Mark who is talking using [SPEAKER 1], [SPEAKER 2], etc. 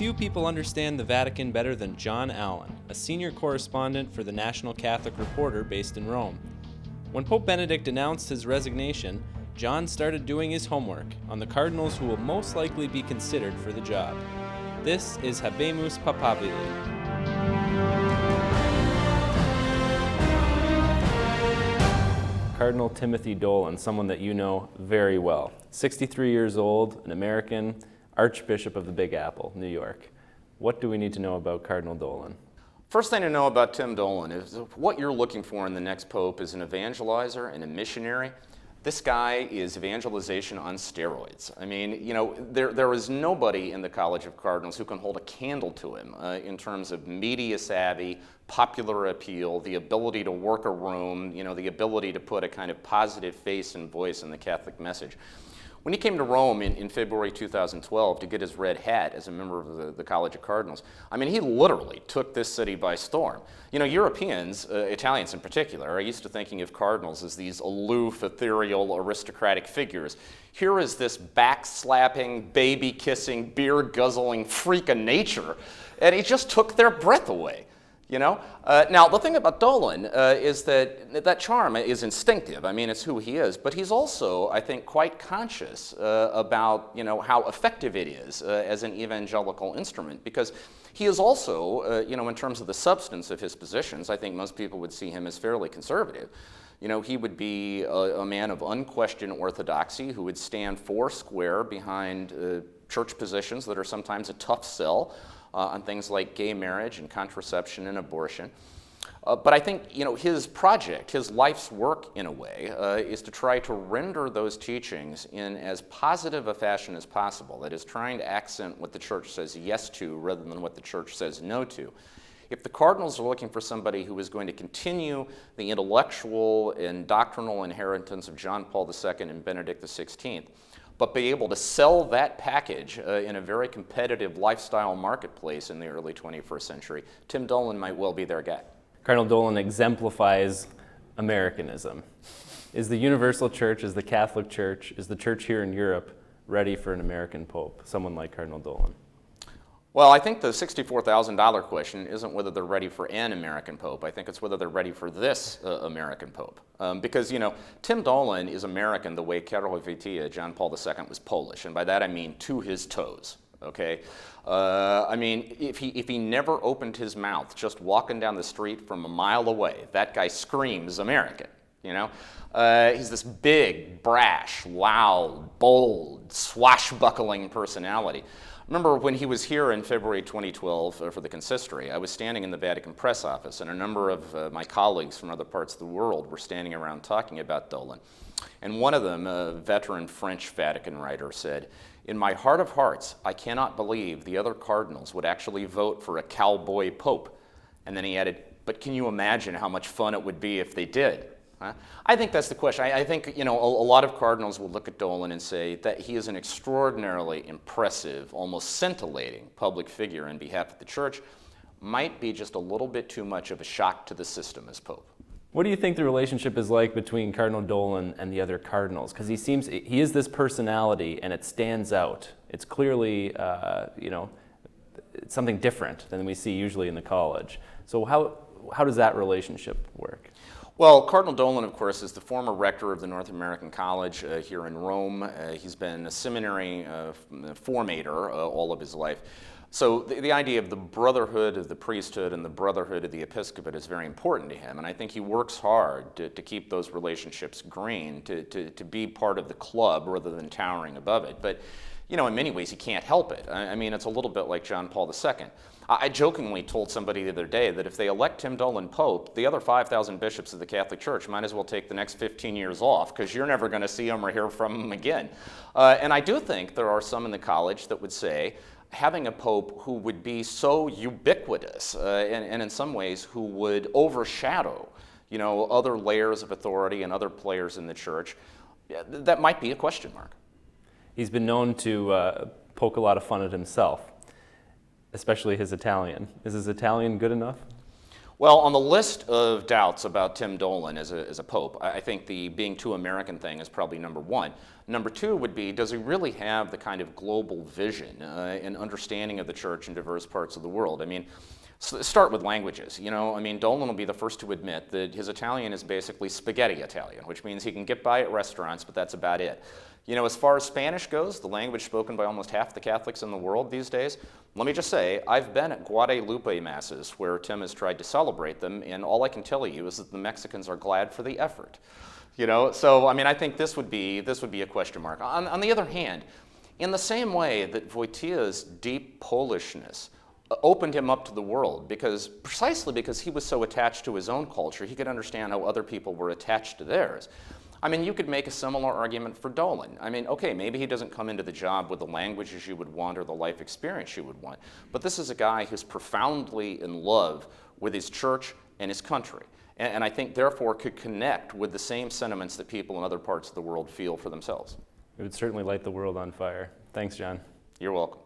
[SPEAKER 1] Few people understand the Vatican better than John Allen, a senior correspondent for the National Catholic Reporter based in Rome. When Pope Benedict announced his resignation, John started doing his homework on the cardinals who will most likely be considered for the job. This is Habemus Papabili. Cardinal Timothy Dolan, someone that you know very well. 63 years old, an American, Archbishop of the Big Apple, New York. What do we need to know about Cardinal Dolan?
[SPEAKER 2] First thing to know about Tim Dolan is what you're looking for in the next pope is an evangelizer and a missionary. This guy is evangelization on steroids. I mean, there is nobody in the College of Cardinals who can hold a candle to him in terms of media savvy, popular appeal, the ability to work a room, the ability to put a kind of positive face and voice in the Catholic message. When he came to Rome in February 2012 to get his red hat as a member of the College of Cardinals, I mean, he literally took this city by storm. Europeans, Italians in particular, are used to thinking of cardinals as these aloof, ethereal, aristocratic figures. Here is this back-slapping, baby-kissing, beer-guzzling freak of nature, and he just took their breath away. Now, the thing about Dolan is that charm is instinctive. I mean, it's who he is. But he's also, I think, quite conscious about, how effective it is as an evangelical instrument. Because he is also, in terms of the substance of his positions, I think most people would see him as fairly conservative. He would be a man of unquestioned orthodoxy who would stand foursquare behind church positions that are sometimes a tough sell. On things like gay marriage and contraception and abortion. But I think, his project, his life's work in a way, is to try to render those teachings in as positive a fashion as possible. That is, trying to accent what the church says yes to rather than what the church says no to. If the cardinals are looking for somebody who is going to continue the intellectual and doctrinal inheritance of John Paul II and Benedict XVI, but be able to sell that package in a very competitive lifestyle marketplace in the early 21st century, Tim Dolan might well be their guy.
[SPEAKER 1] Cardinal Dolan exemplifies Americanism. Is the Universal Church, is the Catholic Church, is the church here in Europe ready for an American pope, someone like Cardinal Dolan?
[SPEAKER 2] Well, I think the $64,000 question isn't whether they're ready for an American pope. I think it's whether they're ready for this American pope. Because, Tim Dolan is American the way Karol Wojtyła, John Paul II, was Polish. And by that I mean to his toes. Okay? I mean, if he never opened his mouth just walking down the street from a mile away, that guy screams American. He's this big, brash, loud, bold, swashbuckling personality. Remember when he was here in February 2012 for the consistory, I was standing in the Vatican press office, and a number of my colleagues from other parts of the world were standing around talking about Dolan. And one of them, a veteran French Vatican writer, said, "In my heart of hearts, I cannot believe the other cardinals would actually vote for a cowboy pope." And then he added, "But can you imagine how much fun it would be if they did?" I think that's the question. I think, a lot of cardinals will look at Dolan and say that he is an extraordinarily impressive, almost scintillating public figure in behalf of the church. Might be just a little bit too much of a shock to the system as pope.
[SPEAKER 1] What do you think the relationship is like between Cardinal Dolan and the other cardinals? Because he is this personality and it stands out. It's clearly, it's something different than we see usually in the college. So how does that relationship work?
[SPEAKER 2] Well, Cardinal Dolan, of course, is the former rector of the North American College here in Rome. He's been a seminary formator all of his life. So the idea of the brotherhood of the priesthood and the brotherhood of the episcopate is very important to him. And I think he works hard to keep those relationships green, to be part of the club rather than towering above it. But, in many ways, he can't help it. I mean, it's a little bit like John Paul II. I jokingly told somebody the other day that if they elect Tim Dolan Pope, the other 5,000 bishops of the Catholic Church might as well take the next 15 years off because you're never going to see him or hear from him again. And I do think there are some in the college that would say having a pope who would be so ubiquitous and in some ways who would overshadow, other layers of authority and other players in the church, that might be a question mark.
[SPEAKER 1] He's been known to poke a lot of fun at himself, especially his Italian. Is his Italian good enough?
[SPEAKER 2] Well, on the list of doubts about Tim Dolan as a pope, I think the being too American thing is probably number one. Number two would be, does he really have the kind of global vision and understanding of the church in diverse parts of the world? I mean, start with languages. You know, I mean, Dolan will be the first to admit that his Italian is basically spaghetti Italian, which means he can get by at restaurants, but that's about it. You know, as far as Spanish goes, the language spoken by almost half the Catholics in the world these days, let me just say, I've been at Guadalupe masses where Tim has tried to celebrate them, and all I can tell you is that the Mexicans are glad for the effort. You know, so I mean, I think this would be a question mark. On the other hand, in the same way that Wojtyła's deep Polishness opened him up to the world, precisely because he was so attached to his own culture, he could understand how other people were attached to theirs. I mean, you could make a similar argument for Dolan. I mean, okay, maybe he doesn't come into the job with the languages you would want or the life experience you would want, but this is a guy who's profoundly in love with his church and his country, and I think therefore could connect with the same sentiments that people in other parts of the world feel for themselves.
[SPEAKER 1] It would certainly light the world on fire. Thanks, John.
[SPEAKER 2] You're welcome.